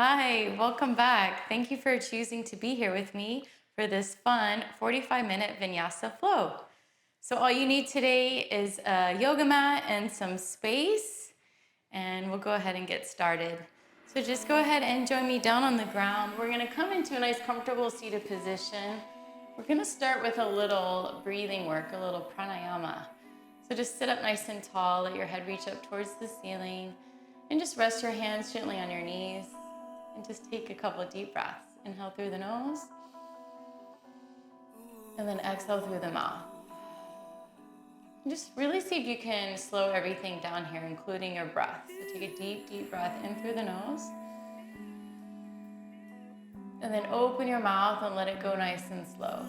Hi, welcome back. Thank you for choosing to be here with me for this fun 45-minute Vinyasa flow. So all you need today is a yoga mat and some space, and we'll go ahead and get started. So just go ahead and join me down on the ground. We're gonna come into a nice comfortable seated position. We're gonna start with a little breathing work, a little pranayama. So just sit up nice and tall, let your head reach up towards the ceiling, and just rest your hands gently on your knees. And just take a couple of deep breaths. Inhale through the nose. And then exhale through the mouth. And just really see if you can slow everything down here, including your breath. So take a deep, deep breath in through the nose. And then open your mouth and let it go nice and slow.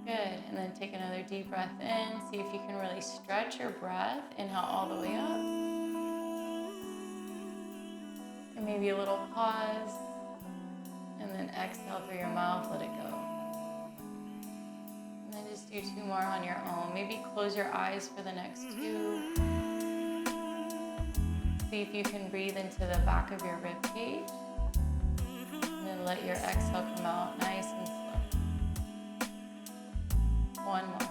Good. And then take another deep breath in. See if you can really stretch your breath. Inhale all the way up. And maybe a little pause, and then exhale through your mouth, let it go. And then just do two more on your own. Maybe close your eyes for the next two. See if you can breathe into the back of your rib cage. And then let your exhale come out nice and slow. One more.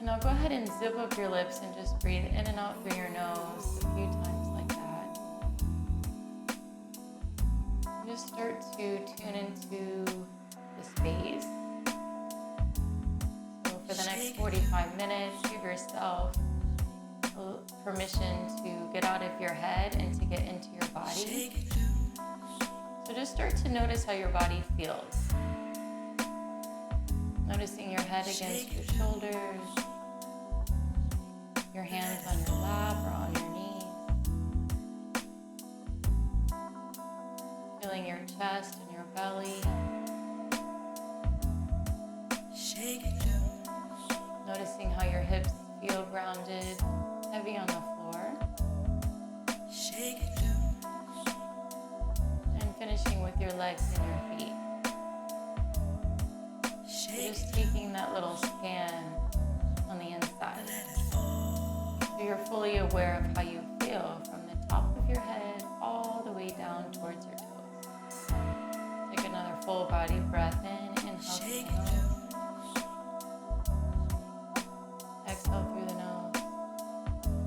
Now go ahead and zip up your lips and just breathe in and out through your nose a few times like that. And just start to tune into the space. So for the next 45 minutes, give yourself permission to get out of your head and to get into your body. So just start to notice how your body feels. Noticing your head against your shoulders, your hands on your lap or on your knees. Feeling your chest and your belly. Noticing how your hips feel grounded, heavy on the floor. And finishing with your legs and your feet. So just taking that little scan on the inside. So you're fully aware of how you feel from the top of your head all the way down towards your toes. Take another full body breath in. Inhale through the nose. Exhale through the nose.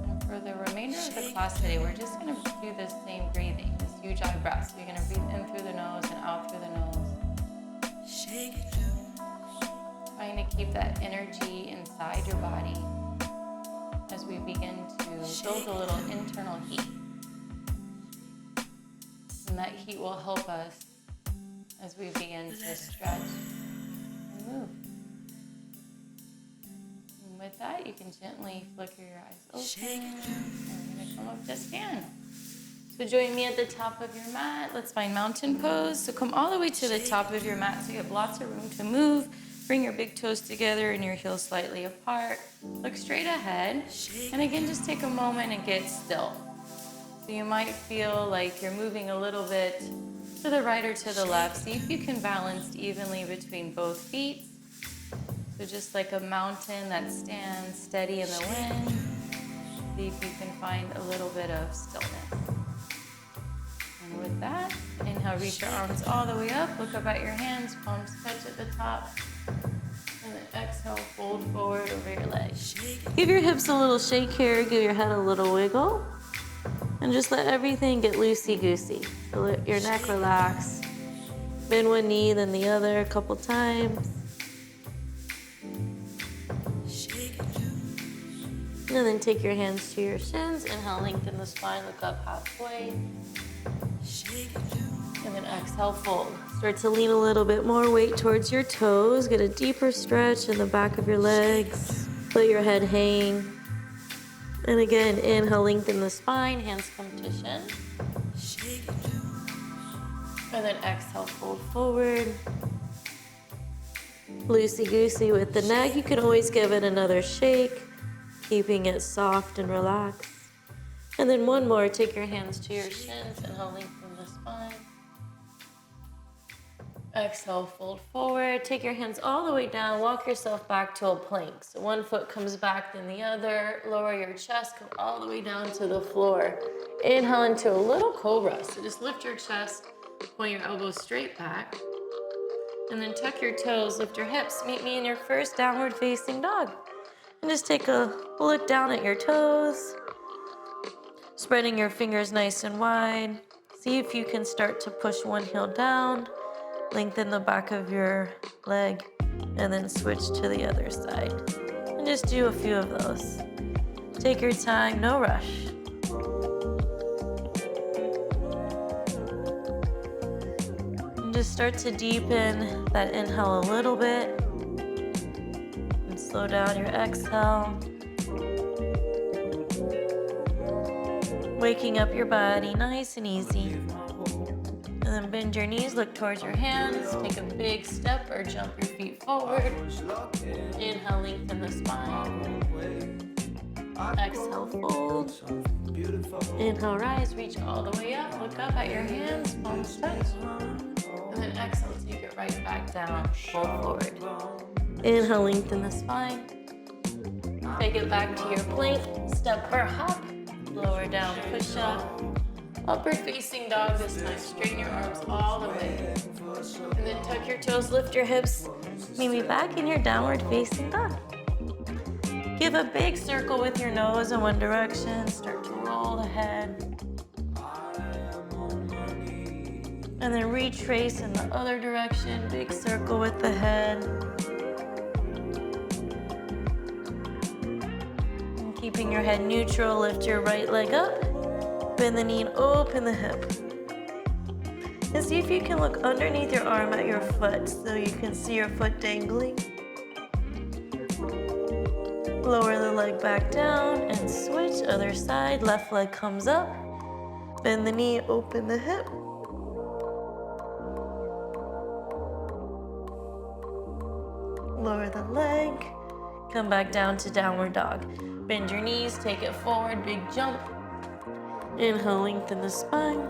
And for the remainder of the class today, we're just going to do this same breathing, this ujjayi breath. So you're going to breathe in through the nose and out through the nose. Trying to keep that energy inside your body as we begin to build a little internal heat. And that heat will help us as we begin to stretch and move. And with that, you can gently flicker your eyes open. And we're going to come up to stand. So join me at the top of your mat. Let's find mountain pose. So come all the way to the top of your mat so you have lots of room to move. Bring your big toes together and your heels slightly apart. Look straight ahead. And again, just take a moment and get still. So you might feel like you're moving a little bit to the right or to the left. See if you can balance evenly between both feet. So just like a mountain that stands steady in the wind. See if you can find a little bit of stillness. And with that, inhale, reach your arms all the way up. Look up at your hands, palms touch at the top. And then exhale, fold forward over your legs. Give your hips a little shake here, give your head a little wiggle. And just let everything get loosey-goosey. So let your neck relax. Bend one knee, then the other a couple times. And then take your hands to your shins. Inhale, lengthen the spine, look up halfway. And then exhale, fold. Start to lean a little bit more weight towards your toes. Get a deeper stretch in the back of your legs. Let your head hang. And again, inhale, lengthen the spine. Hands come to shin. And then exhale, fold forward. Loosey-goosey with the neck. You can always give it another shake, keeping it soft and relaxed. And then one more. Take your hands to your shins. Inhale, lengthen the spine. Exhale, fold forward. Take your hands all the way down. Walk yourself back to a plank. So one foot comes back, then the other. Lower your chest, come all the way down to the floor. Inhale into a little cobra. So just lift your chest, point your elbows straight back. And then tuck your toes, lift your hips. Meet me in your first downward facing dog. And just take a look down at your toes. Spreading your fingers nice and wide. See if you can start to push one heel down. Lengthen the back of your leg and then switch to the other side. And just do a few of those. Take your time, no rush. And just start to deepen that inhale a little bit. And slow down your exhale. Waking up your body nice and easy. And then bend your knees, look towards your hands. Take a big step or jump your feet forward. Inhale, lengthen the spine. Exhale, fold. Inhale, rise, reach all the way up. Look up at your hands, palms touch. And then exhale, take it right back down, fold forward. Inhale, lengthen the spine. Take it back to your plank, step or hop. Lower down, push up. Upward facing dog this time. Straighten your arms all the way. And then tuck your toes, lift your hips. Meet me back in your downward facing dog. Give a big circle with your nose in one direction. Start to roll the head. And then retrace in the other direction. Big circle with the head. And keeping your head neutral, lift your right leg up. Bend the knee and open the hip. And see if you can look underneath your arm at your foot so you can see your foot dangling. Lower the leg back down and switch. Other side, left leg comes up. Bend the knee, open the hip. Lower the leg. Come back down to downward dog. Bend your knees, take it forward, big jump. Inhale, lengthen the spine.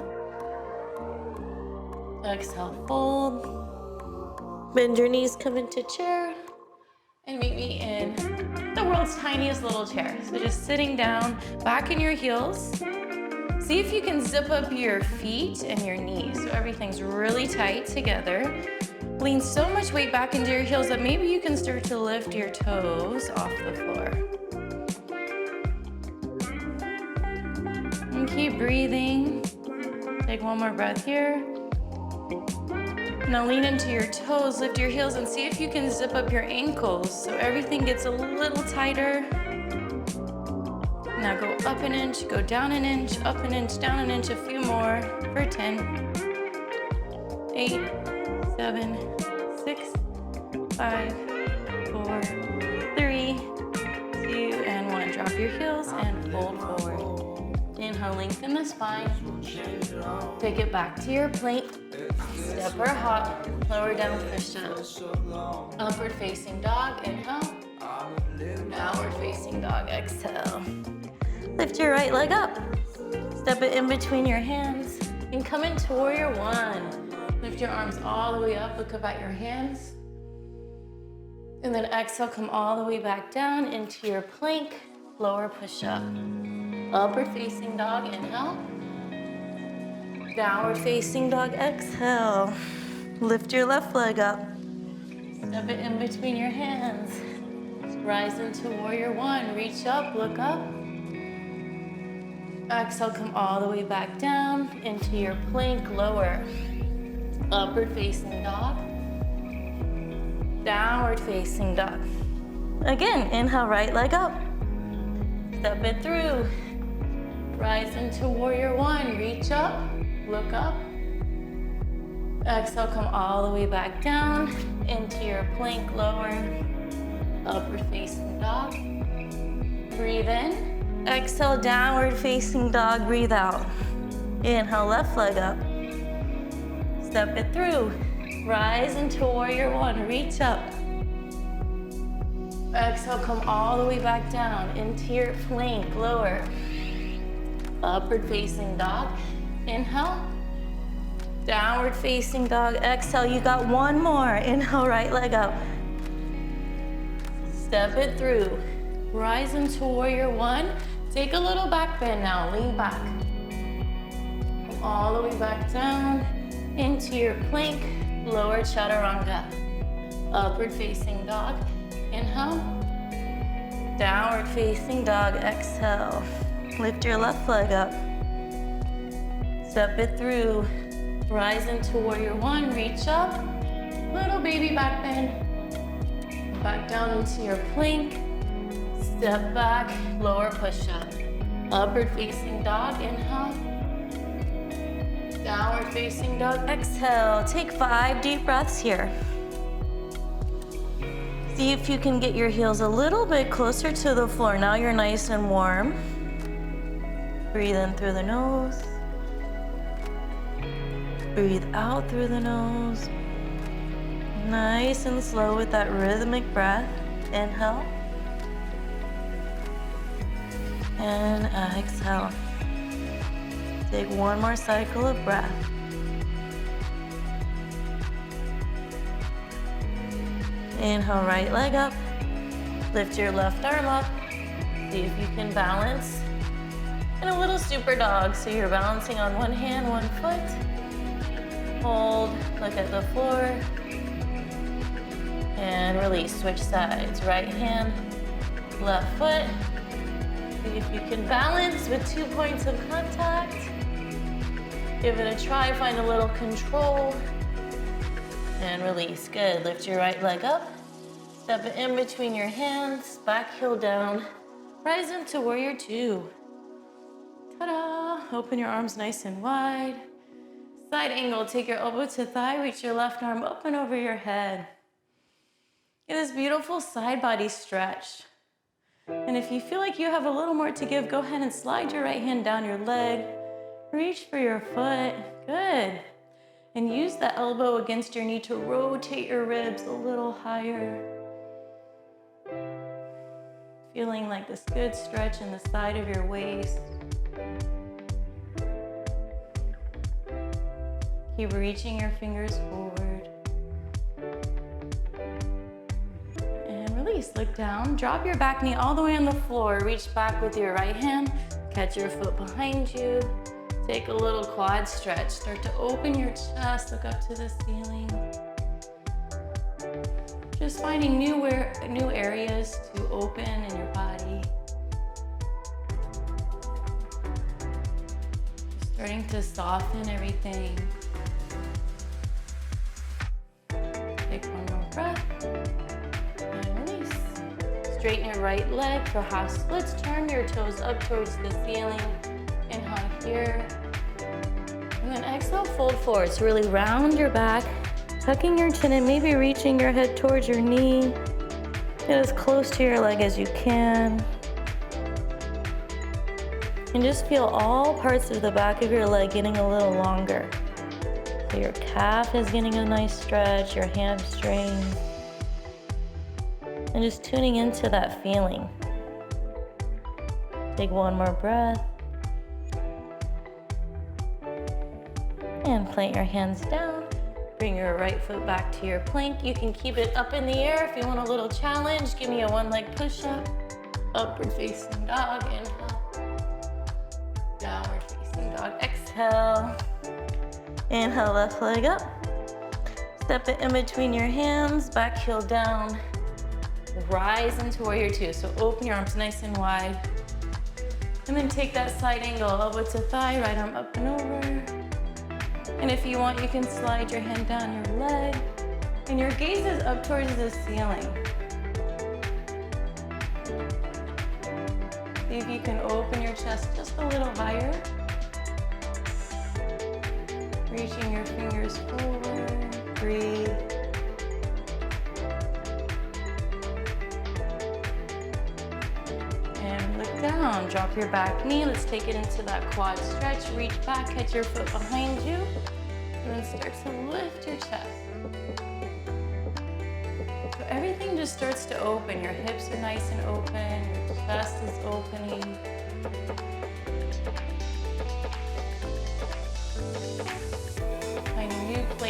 Exhale, fold. Bend your knees, come into chair. And meet me in the world's tiniest little chair. So just sitting down, back in your heels. See if you can zip up your feet and your knees so everything's really tight together. Lean so much weight back into your heels that maybe you can start to lift your toes off the floor. And keep breathing. Take one more breath here. Now lean into your toes, lift your heels, and see if you can zip up your ankles so everything gets a little tighter. Now go up an inch, go down an inch, up an inch, down an inch, a few more for 10, 8, 7, 6, 5, 4, 3, 2, and 1. Drop your heels and fold forward. Inhale, lengthen the spine. Take it back to your plank. Step or hop. Lower down, push up. Upward facing dog. Inhale. Downward facing dog. Exhale. Lift your right leg up. Step it in between your hands. And come into warrior one. Lift your arms all the way up. Look up at your hands. And then exhale, come all the way back down into your plank. Lower push up. Upward facing dog, inhale. Downward facing dog, exhale. Lift your left leg up. Step it in between your hands. Rise into warrior one. Reach up, look up. Exhale, come all the way back down into your plank, lower. Upward facing dog. Downward facing dog. Again, inhale, right leg up. Step it through. Rise into warrior one. Reach up, look up. Exhale, come all the way back down into your plank, lower. Upward facing dog. Breathe in. Exhale, downward facing dog. Breathe out. Inhale, left leg up. Step it through. Rise into warrior one. Reach up. Exhale, come all the way back down into your plank, lower. Upward facing dog. Inhale. Downward facing dog. Exhale, you got one more. Inhale, right leg up. Step it through. Rise into warrior one. Take a little back bend now, lean back. Come all the way back down into your plank, lower chaturanga. Upward facing dog, inhale. Downward facing dog, exhale. Lift your left leg up. Step it through. Rise into warrior one, reach up. Little baby back bend. Back down into your plank. Step back, lower push-up. Upward facing dog, inhale. Downward facing dog, exhale. Take 5 deep breaths here. See if you can get your heels a little bit closer to the floor. Now you're nice and warm. Breathe in through the nose. Breathe out through the nose. Nice and slow with that rhythmic breath. Inhale. And exhale. Take one more cycle of breath. Inhale, right leg up. Lift your left arm up. See if you can balance. And a little super dog. So you're balancing on one hand, one foot. Hold, look at the floor. And release, switch sides. Right hand, left foot. See if you can balance with 2 points of contact. Give it a try, find a little control. And release, good. Lift your right leg up. Step it in between your hands, back heel down. Rise into warrior two. Ta-da! Open your arms nice and wide. Side angle, take your elbow to thigh, reach your left arm up and over your head. Get this beautiful side body stretch. And if you feel like you have a little more to give, go ahead and slide your right hand down your leg. Reach for your foot, good. And use that elbow against your knee to rotate your ribs a little higher. Feeling like this good stretch in the side of your waist. Keep reaching your fingers forward. And release, look down. Drop your back knee all the way on the floor. Reach back with your right hand. Catch your foot behind you. Take a little quad stretch. Start to open your chest, look up to the ceiling. Just finding new areas to open in your body. Starting to soften everything. Take one more breath and release. Straighten your right leg for half splits. Turn your toes up towards the ceiling. Inhale here. And then exhale, fold forward. So really round your back, tucking your chin and maybe reaching your head towards your knee. Get as close to your leg as you can. And just feel all parts of the back of your leg getting a little longer. So your calf is getting a nice stretch, your hamstring. And just tuning into that feeling. Take one more breath. And plant your hands down. Bring your right foot back to your plank. You can keep it up in the air if you want a little challenge. Give me a one leg push-up. Upward facing dog, inhale. Downward facing dog, exhale. Inhale, left leg up. Step it in between your hands, back heel down. Rise into warrior two. So open your arms nice and wide. And then take that side angle, elbow to thigh, right arm up and over. And if you want, you can slide your hand down your leg. And your gaze is up towards the ceiling. See if you can open your chest just a little higher. Reaching your fingers forward. Breathe. And look down. Drop your back knee. Let's take it into that quad stretch. Reach back, catch your foot behind you. And then start to lift your chest. So everything just starts to open. Your hips are nice and open. Your chest is opening.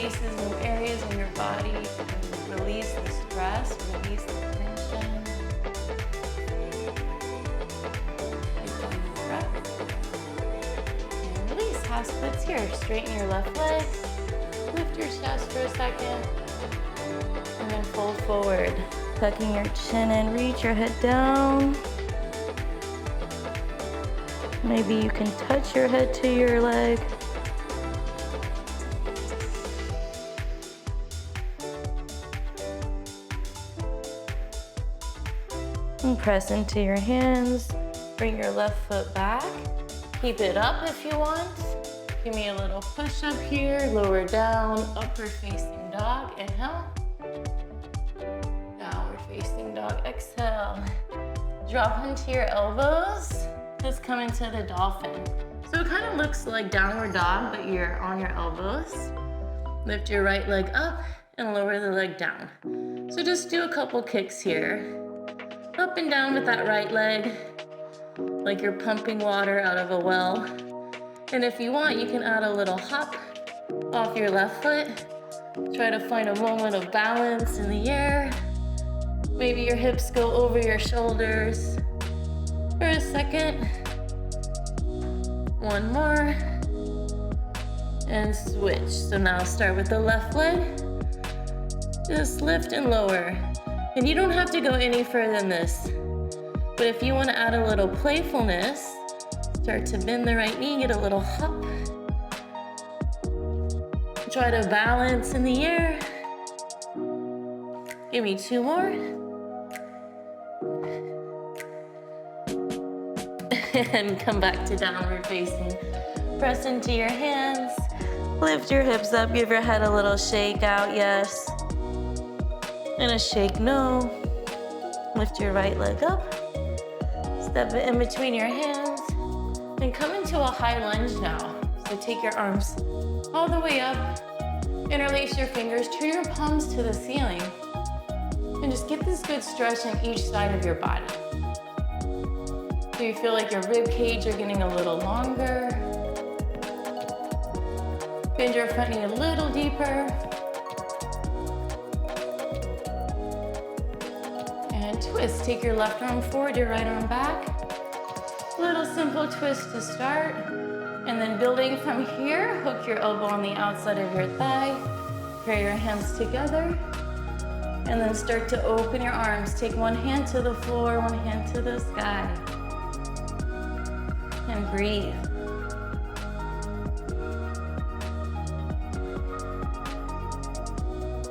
spaces, new areas in your body to release the stress, release the tension. Take one more breath. And release. Half splits here. Straighten your left leg. Lift your chest for a second. And then fold forward. Tucking your chin in, reach your head down. Maybe you can touch your head to your leg. And press into your hands. Bring your left foot back. Keep it up if you want. Give me a little push up here, lower down, upward facing dog. Inhale. Downward facing dog. Exhale. Drop into your elbows. Just come into the dolphin. So it kind of looks like downward dog, but you're on your elbows. Lift your right leg up and lower the leg down. So just do a couple kicks here. Up and down with that right leg, like you're pumping water out of a well. And if you want, you can add a little hop off your left foot. Try to find a moment of balance in the air. Maybe your hips go over your shoulders for a second. One more. And switch. So now start with the left leg. Just lift and lower. And you don't have to go any further than this. But if you want to add a little playfulness, start to bend the right knee, get a little hop. Try to balance in the air. Give me two more. And come back to downward facing. Press into your hands. Lift your hips up, give your head a little shake out, yes. And a shake, no. Lift your right leg up. Step it in between your hands. And come into a high lunge now. So take your arms all the way up. Interlace your fingers, turn your palms to the ceiling. And just get this good stretch in each side of your body. So you feel like your rib cage are getting a little longer. Bend your front knee a little deeper. And twist. Take your left arm forward, your right arm back. Little simple twist to start. And then building from here, hook your elbow on the outside of your thigh. Pair your hands together. And then start to open your arms. Take one hand to the floor, one hand to the sky. And breathe.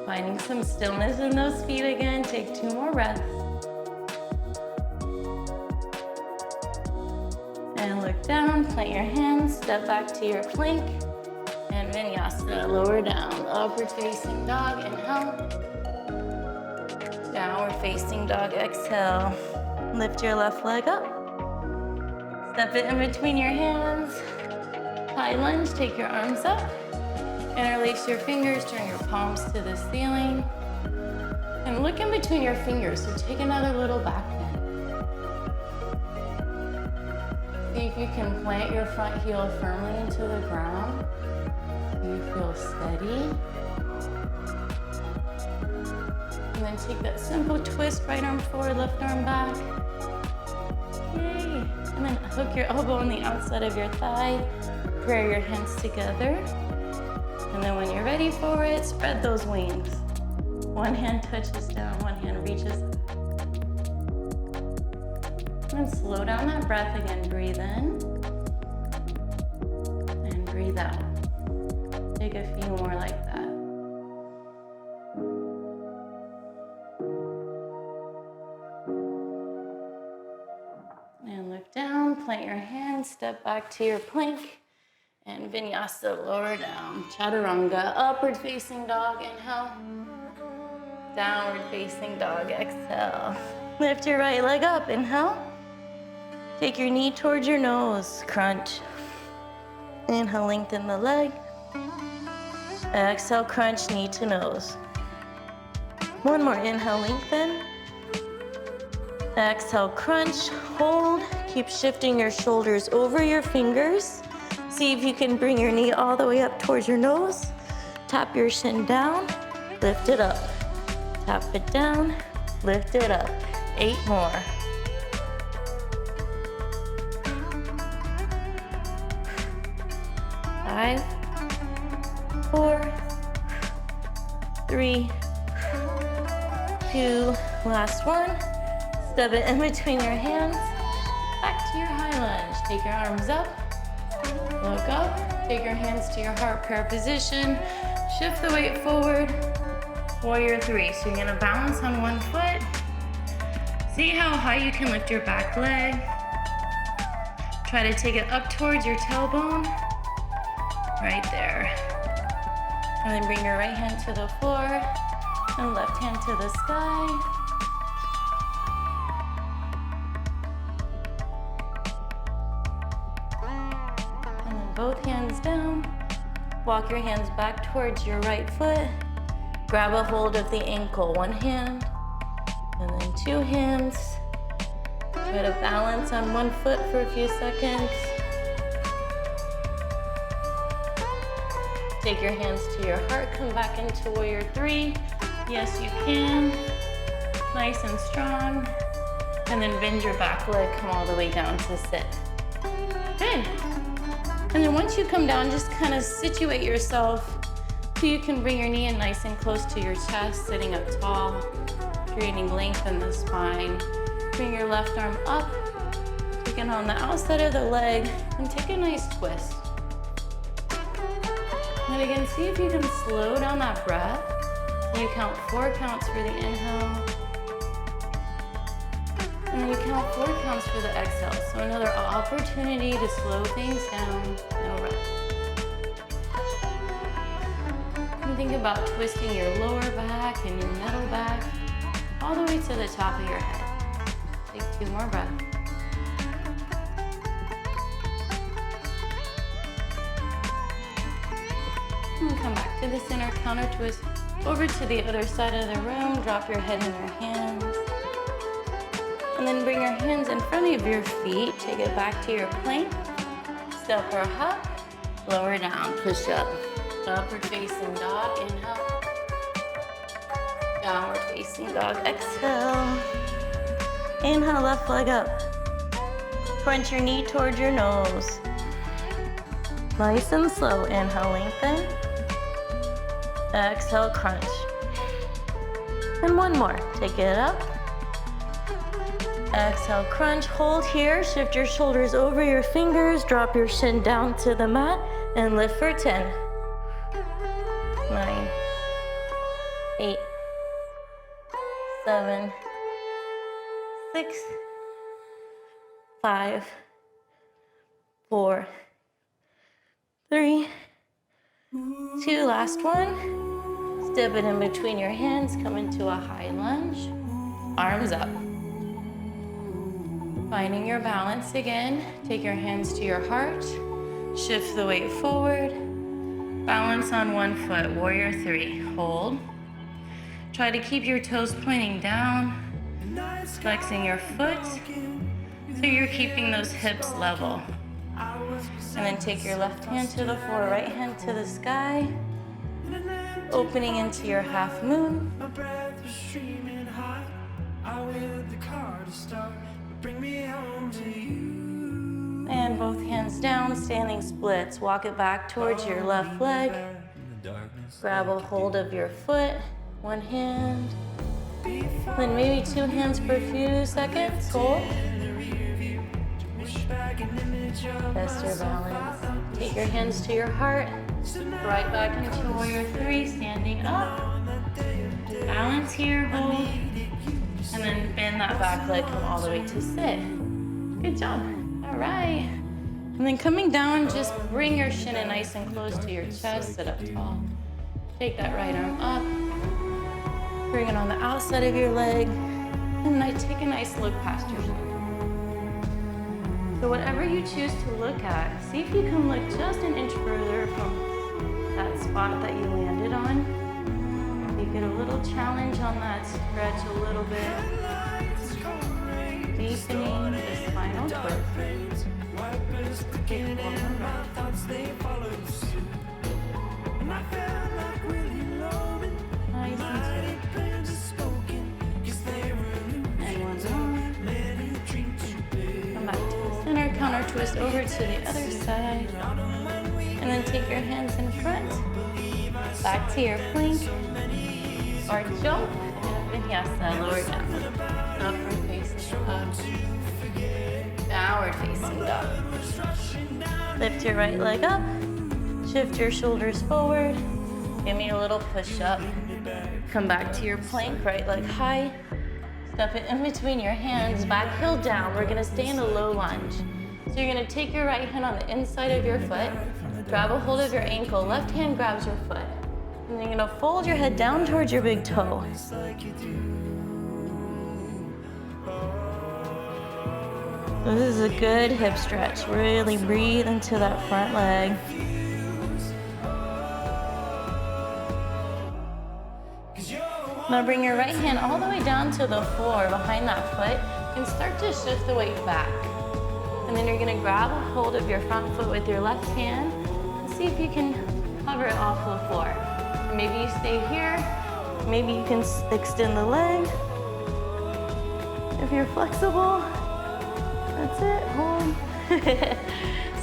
Finding some stillness in those feet again. Take two more breaths. And look down, plant your hands, step back to your plank. And Vinyasa, lower down, upward facing dog, inhale. Downward facing dog, exhale. Lift your left leg up. Step it in between your hands. High lunge, take your arms up. Interlace your fingers, turn your palms to the ceiling. And look in between your fingers, so take another little back bend. See if you can plant your front heel firmly into the ground. So you feel steady. And then take that simple twist, right arm forward, left arm back. Yay. And then hook your elbow on the outside of your thigh. Pair your hands together. And then when you're ready for it, spread those wings. One hand touches down, one hand reaches up. And slow down that breath again. Breathe in. And breathe out. Take a few more like that. And look down, plant your hands, step back to your plank. And Vinyasa, lower down. Chaturanga, upward facing dog, inhale. Downward facing dog, exhale. Lift your right leg up, inhale. Take your knee towards your nose, crunch. Inhale, lengthen the leg. Exhale, crunch, knee to nose. One more, inhale, lengthen. Exhale, crunch, hold. Keep shifting your shoulders over your fingers. See if you can bring your knee all the way up towards your nose. tap your shin down, lift it up. Tap it down, lift it up. 8 more. 5, 4, 3, 2, last one. Step it in between your hands. Back to your high lunge. Take your arms up, look up, take your hands to your heart prayer position. Shift the weight forward. Warrior 3. So you're gonna balance on one foot. See how high you can lift your back leg. Try to take it up towards your tailbone. Right there. And then bring your right hand to the floor and left hand to the sky. And then both hands down. Walk your hands back towards your right foot. Grab a hold of the ankle, one hand, and then 2 hands. Try to balance on one foot for a few seconds. Take your hands to your heart, come back into warrior 3. Yes, you can. Nice and strong. And then bend your back leg, come all the way down to sit. Good. And then once you come down, just kind of situate yourself so you can bring your knee in nice and close to your chest, sitting up tall, creating length in the spine. Bring your left arm up, take it on the outside of the leg, and take a nice twist. And again, see if you can slow down that breath. You count 4 counts for the inhale. And then you count 4 counts for the exhale. So another opportunity to slow things down, no rush. And think about twisting your lower back and your middle back all the way to the top of your head. Take 2 more breaths. And come back to the center, counter twist over to the other side of the room. Drop your head in your hands. And then bring your hands in front of your feet. Take it back to your plank. Step or hop, lower down, push up. Upward facing dog, inhale. Downward facing dog, exhale. Inhale, left leg up. Front your knee towards your nose. Nice and slow. Inhale, lengthen. Exhale, crunch. And one more. Take it up. Exhale, crunch. Hold here. Shift your shoulders over your fingers. Drop your shin down to the mat and lift for 10. 9, 8, 7, 6, 5, 4, 3, 2, last one. Step it in between your hands, come into a high lunge. Arms up. Finding your balance again. Take your hands to your heart. Shift the weight forward. Balance on one foot, warrior 3. Hold. Try to keep your toes pointing down. Flexing your foot so you're keeping those hips level. And then take your left hand to the floor, right hand to the sky. Opening into your half moon. And both hands down, standing splits. Walk it back towards your left leg. Grab a hold of your foot, one hand. Then maybe 2 hands for a few seconds. Hold. Test your balance. Take your hands to your heart. Right back into warrior 3, standing up. Balance here, hold. And then bend that back leg, come all the way to sit. Good job. All right. And then coming down, just bring your shin in nice and close to your chest, sit up tall. Take that right arm up. Bring it on the outside of your leg. And then take a nice look past your shoulder. So whatever you choose to look at, see if you can look just an inch further from that spot that you landed on. You get a little challenge on that stretch a little bit. Deepening the spinal twist. Take one more breath. counter twist over to the other side. And then take your hands in front, back to your plank, or jump, and vinyasa, lower down. Upward facing up, downward facing dog. Lift your right leg up, shift your shoulders forward, give me a little push up. Come back to your plank, right leg high. Step it in between your hands, back heel down. We're gonna stay in a low lunge. So you're gonna take your right hand on the inside of your foot, grab a hold of your ankle, left hand grabs your foot. And then you're gonna fold your head down towards your big toe. This is a good hip stretch. Really breathe into that front leg. Now bring your right hand all the way down to the floor behind that foot and start to shift the weight back. And then you're gonna grab a hold of your front foot with your left hand and see if you can hover it off the floor. Maybe you stay here, maybe you can extend the leg. If you're flexible, that's it, hold.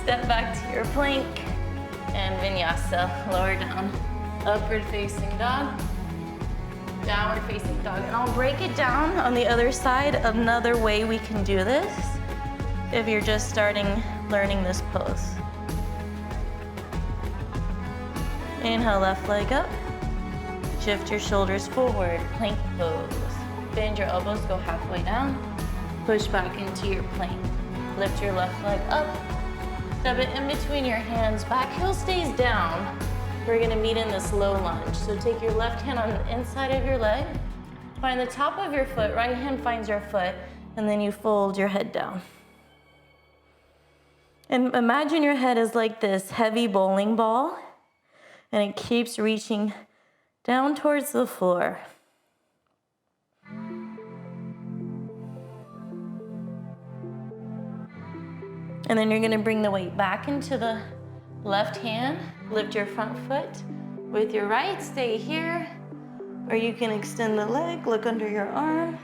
Step back to your plank and vinyasa, lower down. Upward facing dog. Downward facing dog. And I'll break it down on the other side. Another way we can do this if you're just learning this pose. Inhale, left leg up. Shift your shoulders forward, plank pose. Bend your elbows, go halfway down. Push back into your plank. Lift your left leg up. Step it in between your hands. Back heel stays down. We're gonna meet in this low lunge. So take your left hand on the inside of your leg, find the top of your foot, right hand finds your foot, and then you fold your head down. And imagine your head is like this heavy bowling ball, and it keeps reaching down towards the floor. And then you're gonna bring the weight back into the left hand, lift your front foot. With your right, stay here, or you can extend the leg, look under your arm.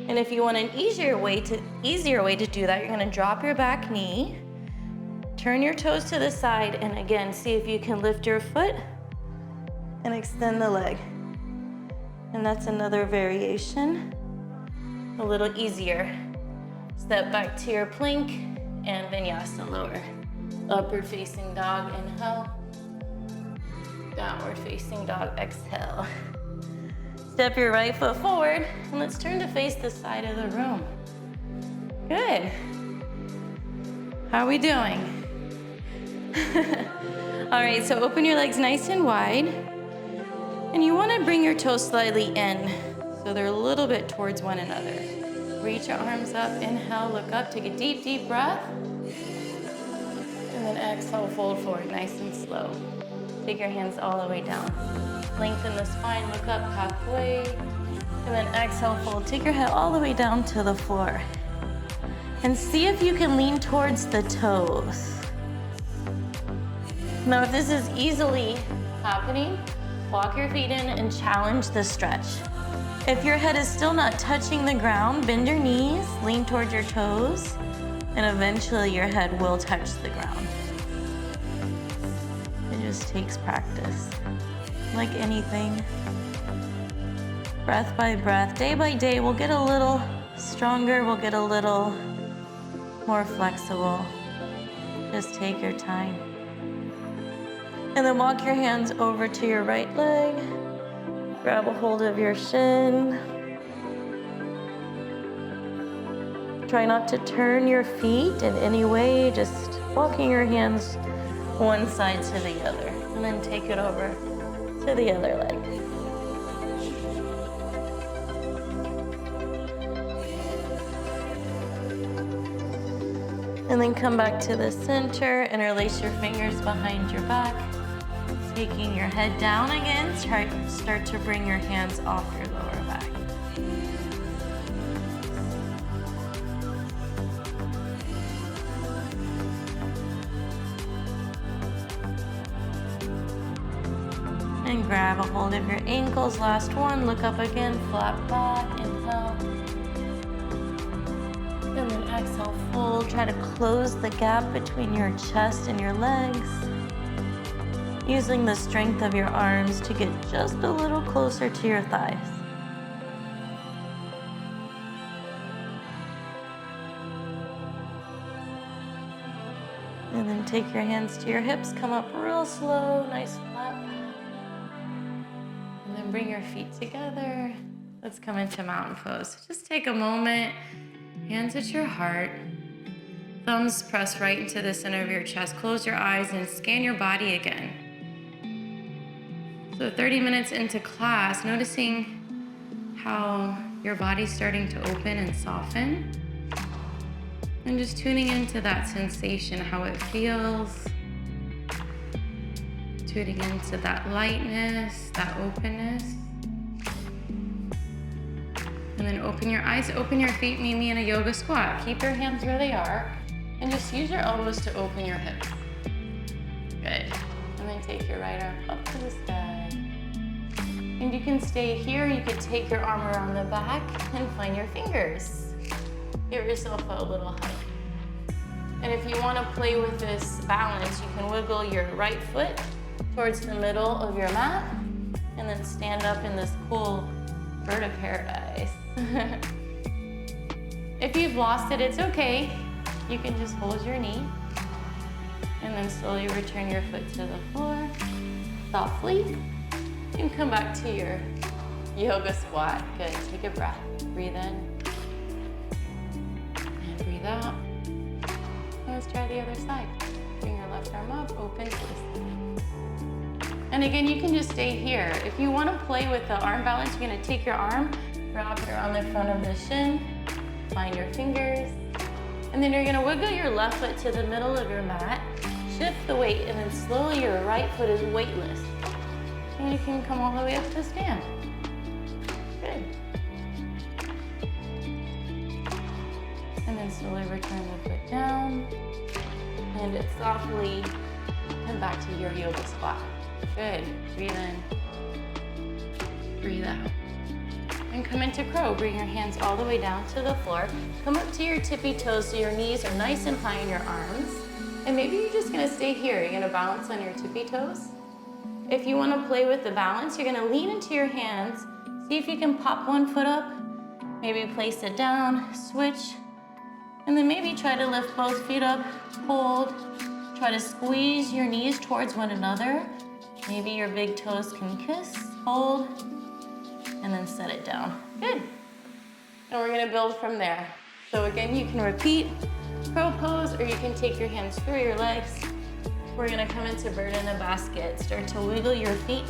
And if you want an easier way to do that, you're gonna drop your back knee, turn your toes to the side, and again, see if you can lift your foot and extend the leg. And that's another variation, a little easier. Step back to your plank and vinyasa, lower. Upward facing dog, inhale. Downward facing dog, exhale. Step your right foot forward, and let's turn to face the side of the room. Good. How are we doing? All right, so open your legs nice and wide. And you want to bring your toes slightly in, so they're a little bit towards one another. Reach your arms up, inhale, look up, take a deep, deep breath. And then exhale, fold forward, nice and slow. Take your hands all the way down. Lengthen the spine, look up halfway. And then exhale, fold. Take your head all the way down to the floor. And see if you can lean towards the toes. Now, if this is easily happening, walk your feet in and challenge the stretch. If your head is still not touching the ground, bend your knees, lean towards your toes, and eventually your head will touch the ground. It just takes practice. Like anything, breath by breath, day by day, we'll get a little stronger, we'll get a little more flexible. Just take your time. And then walk your hands over to your right leg, grab a hold of your shin. Try not to turn your feet in any way, just walking your hands one side to the other, and then take it over to the other leg. And then come back to the center, interlace your fingers behind your back. Taking your head down again, start to bring your hands off your lower back. And grab a hold of your ankles, last one, look up again, flat back, inhale. And then exhale. yourself full. Try to close the gap between your chest and your legs, using the strength of your arms to get just a little closer to your thighs. And then take your hands to your hips, come up real slow, nice flat back. And then bring your feet together. Let's come into mountain pose. Just take a moment, hands at your heart, thumbs press right into the center of your chest. Close your eyes and scan your body again. So 30 minutes into class, noticing how your body's starting to open and soften. And just tuning into that sensation, how it feels. Tuning into that lightness, that openness. And then open your eyes, open your feet, meet me in a yoga squat. Keep your hands where they are, and just use your elbows to open your hips. Good. And then take your right arm up to the sky. And you can stay here, you could take your arm around the back and find your fingers. Give yourself a little hug. And if you want to play with this balance, you can wiggle your right foot towards the middle of your mat and then stand up in this cool bird of paradise. If you've lost it, it's okay. You can just hold your knee and then slowly return your foot to the floor. Softly, and come back to your yoga squat. Good, take a breath. Breathe in. Breathe out. Let's try the other side. Bring your left arm up, open to the side. And again, you can just stay here. If you want to play with the arm balance, you're going to take your arm, wrap it around the front of the shin, find your fingers, and then you're going to wiggle your left foot to the middle of your mat, shift the weight, and then slowly your right foot is weightless. And you can come all the way up to stand. Good. And then slowly return the foot down. And it softly come back to your yoga squat. Good. Breathe in. Breathe out. And come into crow. Bring your hands all the way down to the floor. Come up to your tippy toes so your knees are nice and high in your arms. And maybe you're just gonna stay here. You're gonna balance on your tippy toes. If you wanna play with the balance, you're gonna lean into your hands. See if you can pop one foot up. Maybe place it down, switch. And then maybe try to lift both feet up, hold. Try to squeeze your knees towards one another. Maybe your big toes can kiss, hold, and then set it down. Good. And we're gonna build from there. So again, you can repeat crow pose, or you can take your hands through your legs. We're gonna come into bird in a basket. Start to wiggle your feet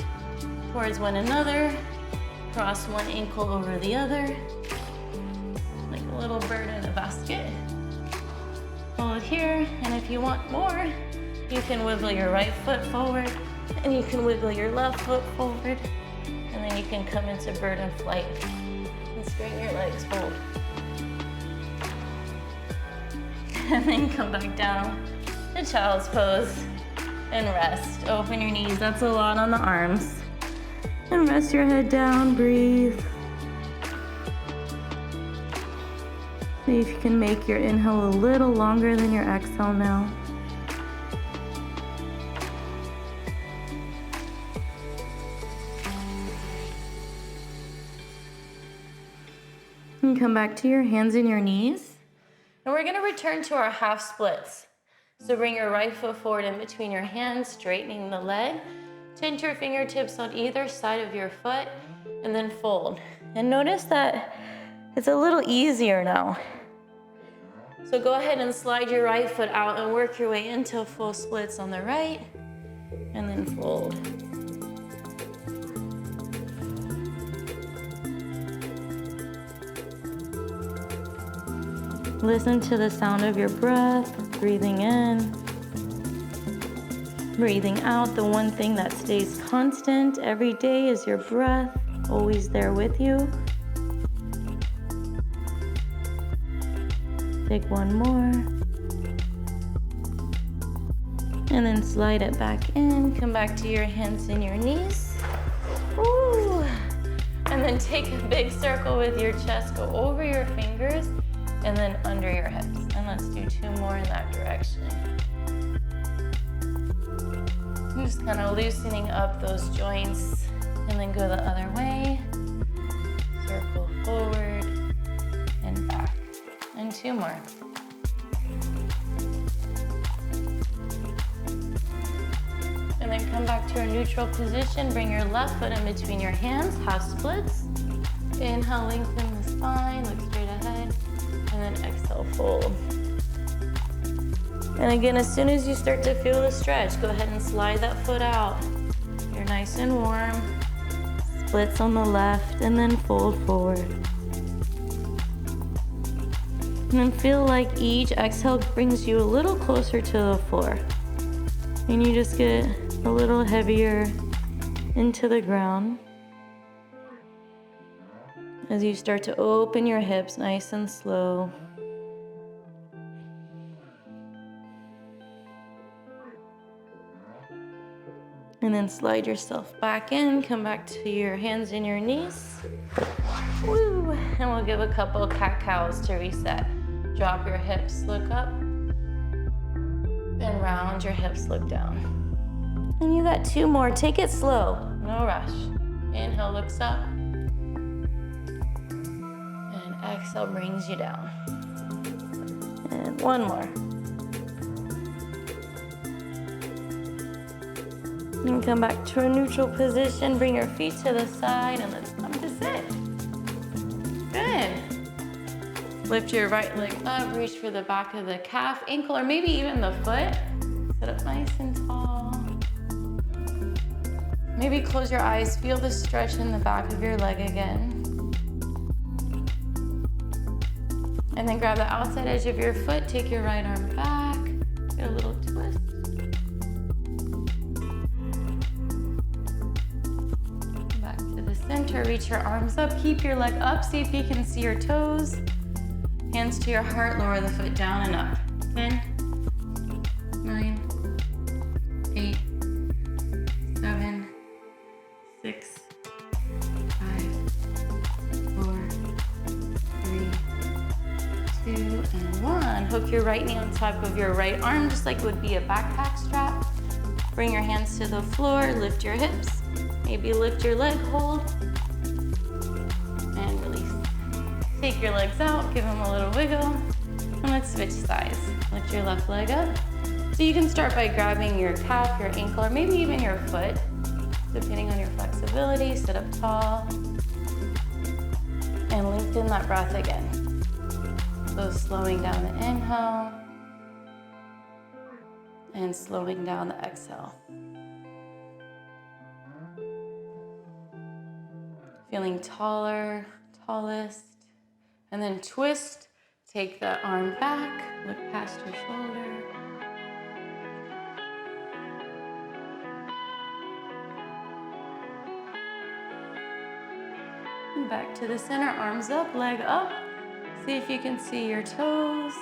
towards one another. Cross one ankle over the other. Like a little bird in a basket. Hold here, and if you want more, you can wiggle your right foot forward, and you can wiggle your left foot forward, and then you can come into bird in flight and straighten your legs, hold. And then come back down to child's pose and rest. Open your knees, that's a lot on the arms. And rest your head down, breathe. See if you can make your inhale a little longer than your exhale now. And come back to your hands and your knees. And we're gonna return to our half splits. So bring your right foot forward in between your hands, straightening the leg. Tint your fingertips on either side of your foot, and then fold. And notice that it's a little easier now. So go ahead and slide your right foot out and work your way into full splits on the right, and then fold. Listen to the sound of your breath, breathing in, breathing out. The one thing that stays constant every day is your breath, always there with you. Take one more. And then slide it back in. Come back to your hands and your knees. Woo. And then take a big circle with your chest. Go over your fingers and then under your hips. Let's do 2 more in that direction. I'm just kind of loosening up those joints and then go the other way. Circle forward and back. And 2 more. And then come back to a neutral position. Bring your left foot in between your hands, half splits. Inhale, lengthen the spine, look straight ahead. And then exhale, fold. And again, as soon as you start to feel the stretch, go ahead and slide that foot out. You're nice and warm. Splits on the left, and then fold forward. And then feel like each exhale brings you a little closer to the floor. And you just get a little heavier into the ground as you start to open your hips nice and slow. And then slide yourself back in, come back to your hands and your knees. Woo! And we'll give a couple cat-cows to reset. Drop your hips, look up. And round your hips, look down. And you got 2 more. Take it slow, no rush. Inhale, looks up. And exhale brings you down. And 1 more. And come back to a neutral position. Bring your feet to the side and let's come to sit. Good. Lift your right leg up, reach for the back of the calf, ankle, or maybe even the foot. Sit up nice and tall. Maybe close your eyes, feel the stretch in the back of your leg again. And then grab the outside edge of your foot, take your right arm back, get a little twist. Back to the center, reach your arms up, keep your leg up, see if you can see your toes. Hands to your heart, lower the foot down and up. 10, 9, 8, 7, 6, 5, 4, 3, 2, and 1. Hook your right knee on top of your right arm, just like it would be a backpack strap. Bring your hands to the floor, lift your hips. Maybe lift your leg, hold, and release. Take your legs out, give them a little wiggle, and let's switch sides. Lift your left leg up. So you can start by grabbing your calf, your ankle, or maybe even your foot, depending on your flexibility. Sit up tall, and lengthen that breath again. So slowing down the inhale, and slowing down the exhale. Feeling taller, tallest. And then twist, take the arm back, look past your shoulder. And back to the center, arms up, leg up. See if you can see your toes.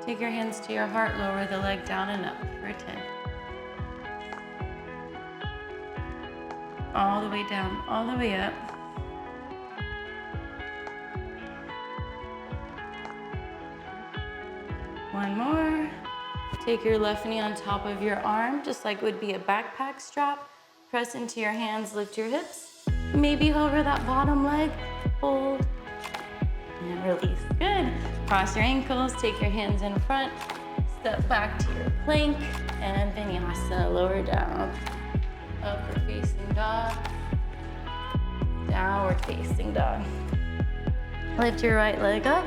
Take your hands to your heart, lower the leg down and up for 10. All the way down, all the way up. One more. Take your left knee on top of your arm, just like it would be a backpack strap. Press into your hands, lift your hips. Maybe hover that bottom leg, hold, and release. Good. Cross your ankles, take your hands in front, step back to your plank, and Vinyasa, lower down. Upward facing dog, downward facing dog. Lift your right leg up,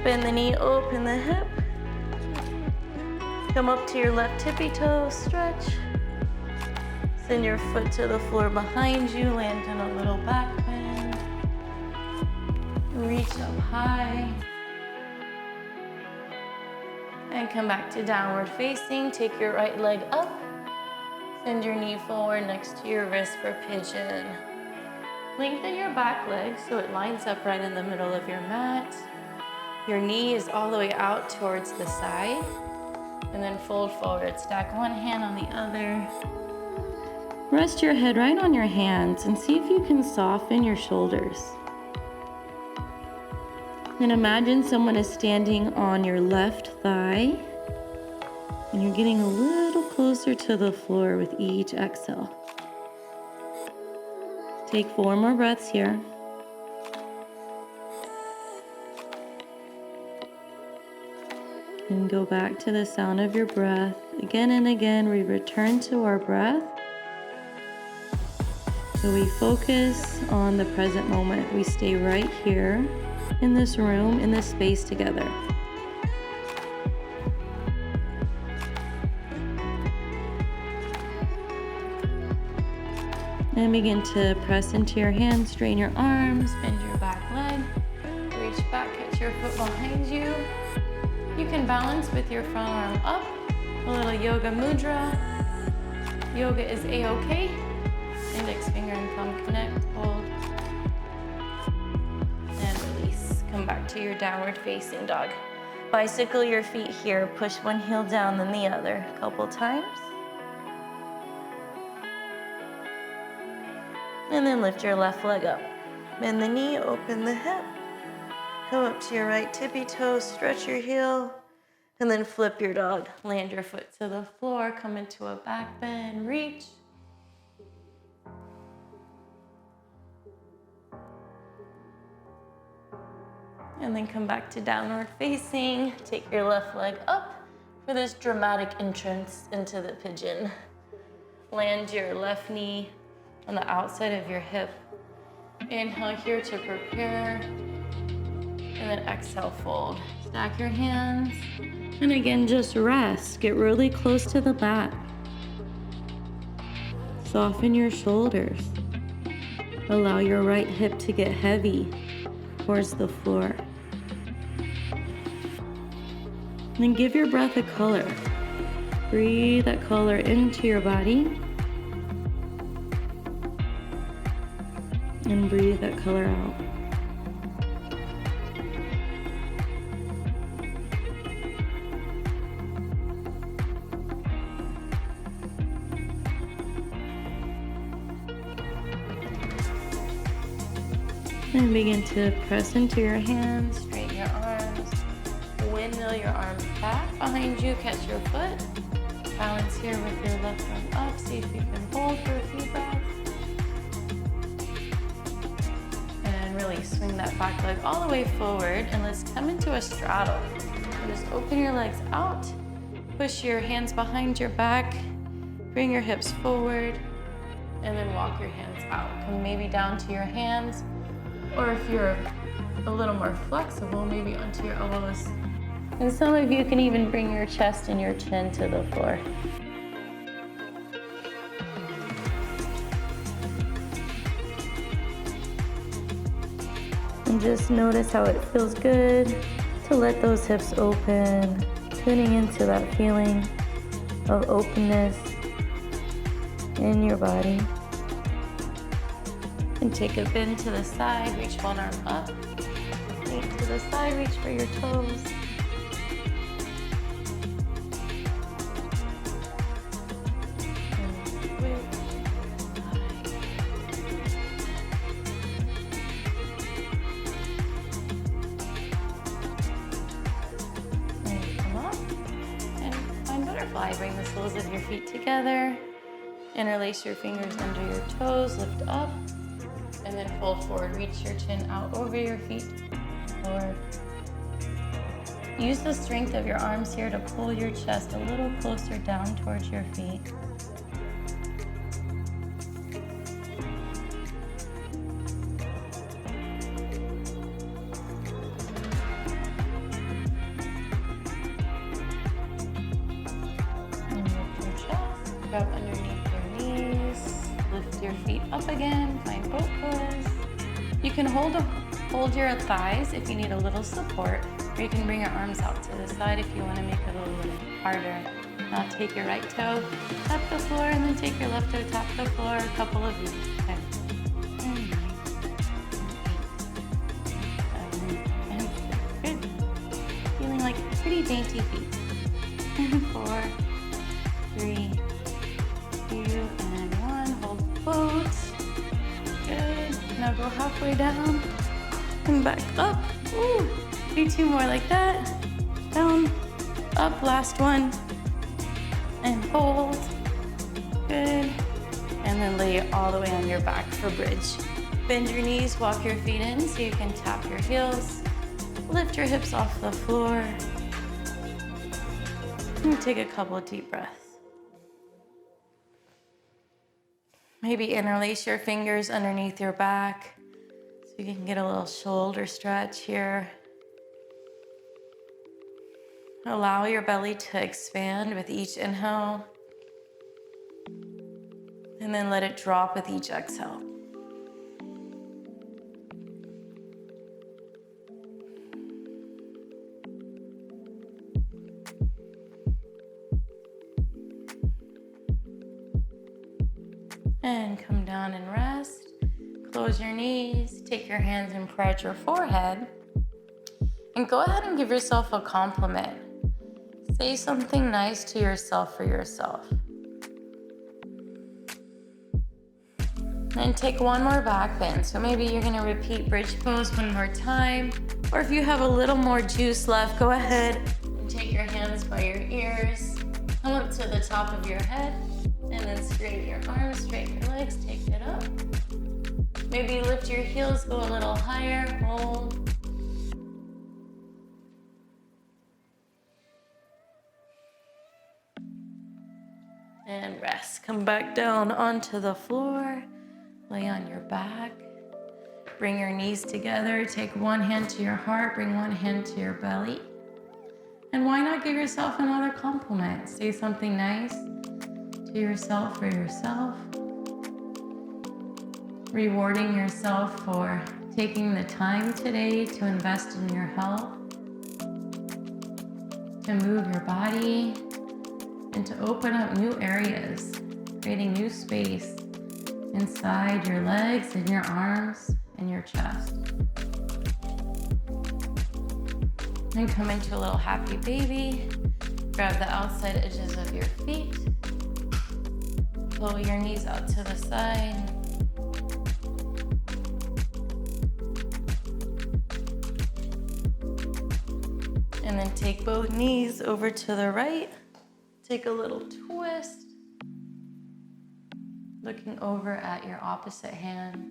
bend the knee, open the hip. Come up to your left tippy toe, stretch. Send your foot to the floor behind you, land in a little back bend. Reach up high. And come back to downward facing. Take your right leg up. Send your knee forward next to your wrist for pigeon. Lengthen your back leg so it lines up right in the middle of your mat. Your knee is all the way out towards the side. And then fold forward. Stack one hand on the other. Rest your head right on your hands and see if you can soften your shoulders. And imagine someone is standing on your left thigh, and you're getting a little closer to the floor with each exhale. Take 4 more breaths here. And go back to the sound of your breath. Again and again, we return to our breath. So we focus on the present moment. We stay right here in this room, in this space together. And begin to press into your hands, straighten your arms, bend your back leg, reach back, catch your foot behind you. You can balance with your front arm up, a little yoga mudra. Yoga is a-okay. Index finger and thumb connect, hold, and release. Come back to your downward facing dog. Bicycle your feet here, push one heel down, then the other, a couple times. And then lift your left leg up. Bend the knee, open the hip. Come up to your right tippy toe, stretch your heel, and then flip your dog. Land your foot to the floor, come into a back bend, reach. And then come back to downward facing. Take your left leg up for this dramatic entrance into the pigeon. Land your left knee on the outside of your hip. Inhale here to prepare. And then exhale, fold. Stack your hands. And again, just rest. Get really close to the mat. Soften your shoulders. Allow your right hip to get heavy towards the floor. And then give your breath a color. Breathe that color into your body. And breathe that color out. And begin to press into your hands, straighten your arms, windmill your arms back behind you, catch your foot. Balance here with your left arm up, see if you can hold for a few breaths. And really swing that back leg all the way forward, and let's come into a straddle. So just open your legs out, push your hands behind your back, bring your hips forward, and then walk your hands out. Come maybe down to your hands, or if you're a little more flexible, maybe onto your elbows. And some of you can even bring your chest and your chin to the floor. And just notice how it feels good to let those hips open, tuning into that feeling of openness in your body. And take a bend to the side, reach one arm up. Lean to the side, reach for your toes. And come up and find butterfly. Bring the soles of your feet together. Interlace your fingers under your toes, lift up. And then fold forward, reach your chin out over your feet, forward. Use the strength of your arms here to pull your chest a little closer down towards your feet. And lift your chest, grab underneath your knees, lift your feet up again, find boat pose. You can hold your thighs if you need a little support, or you can bring your arms out to the side if you want to make it a little harder. Now take your right toe, tap the floor, and then take your left toe, tap the floor, a couple of these. 10, and 9, and 8, 7, and 6. Good. Feeling like pretty dainty feet. And 4, 3, 2, and 1. Hold boat. Good. Now go halfway down and back up. Ooh. Do 2 more like that. Down, up, last one. And hold. Good. And then lay it all the way on your back for bridge. Bend your knees, walk your feet in so you can tap your heels. Lift your hips off the floor. And take a couple of deep breaths. Maybe interlace your fingers underneath your back so you can get a little shoulder stretch here. Allow your belly to expand with each inhale. And then let it drop with each exhale. And come down and rest. Close your knees, take your hands and prayer at your forehead. And go ahead and give yourself a compliment. Say something nice to yourself for yourself. And take one more back bend. So maybe you're gonna repeat bridge pose one more time. Or if you have a little more juice left, go ahead and take your hands by your ears. Come up to the top of your head. And then straighten your arms, straighten your legs, take it up. Maybe lift your heels, go a little higher, hold. And rest. Come back down onto the floor. Lay on your back. Bring your knees together. Take one hand to your heart, bring one hand to your belly. And why not give yourself another compliment? Say something nice to yourself for yourself. Rewarding yourself for taking the time today to invest in your health, to move your body, and to open up new areas, creating new space inside your legs and your arms and your chest. And come into a little happy baby. Grab the outside edges of your feet. Pull your knees out to the side. And then take both knees over to the right. Take a little twist. Looking over at your opposite hand.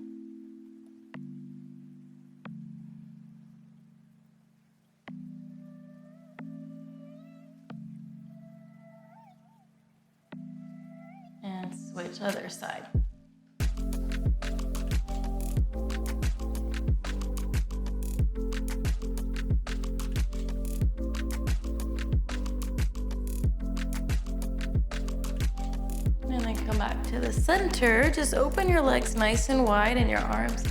And switch other side. And then come back to the center. Just open your legs nice and wide and your arms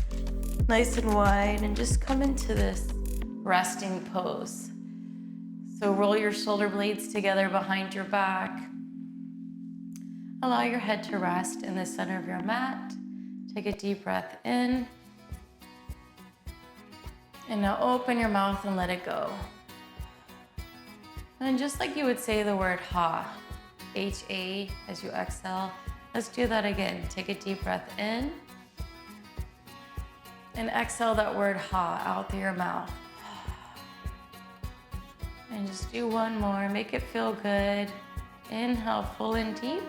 nice and wide, and just come into this resting pose. So roll your shoulder blades together behind your back. Allow your head to rest in the center of your mat. Take a deep breath in. And now open your mouth and let it go. And just like you would say the word ha, H-A, as you exhale, let's do that again. Take a deep breath in. And exhale that word ha out through your mouth. And just do one more. Make it feel good. Inhale full and deep.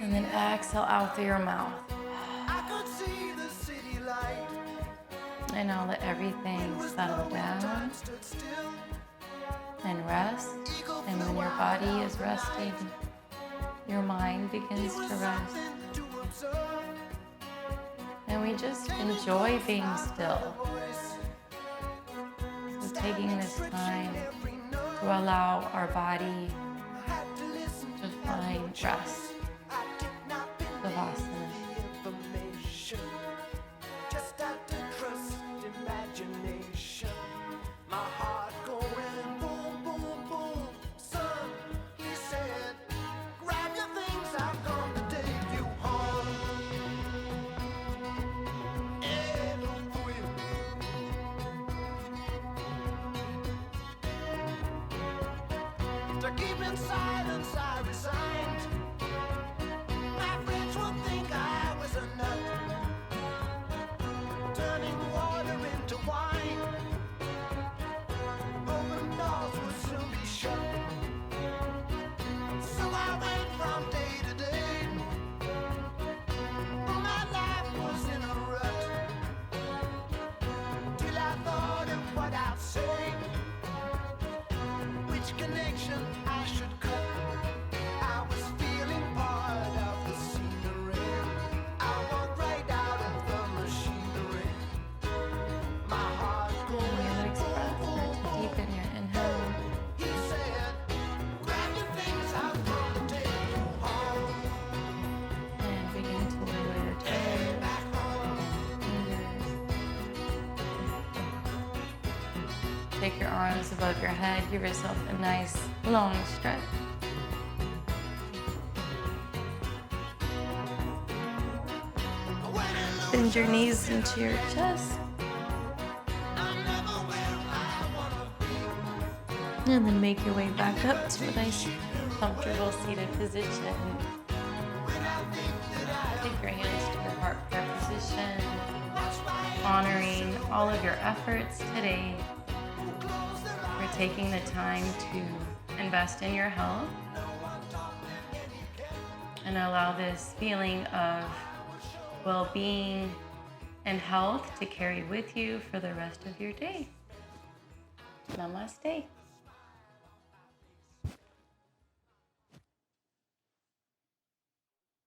And then exhale out through your mouth. And now let everything settle down and rest. And when your body is resting, your mind begins to rest. And we just enjoy being still. So taking this time to allow our body to find rest. Savasana. Turning water into Take your arms above your head. Give yourself a nice long stretch. Bend your knees into your chest. And then make your way back up to a nice, comfortable seated position. Take your hands to your heart prayer position, honoring all of your efforts today. For taking the time to invest in your health and allow this feeling of well-being and health to carry with you for the rest of your day. Namaste.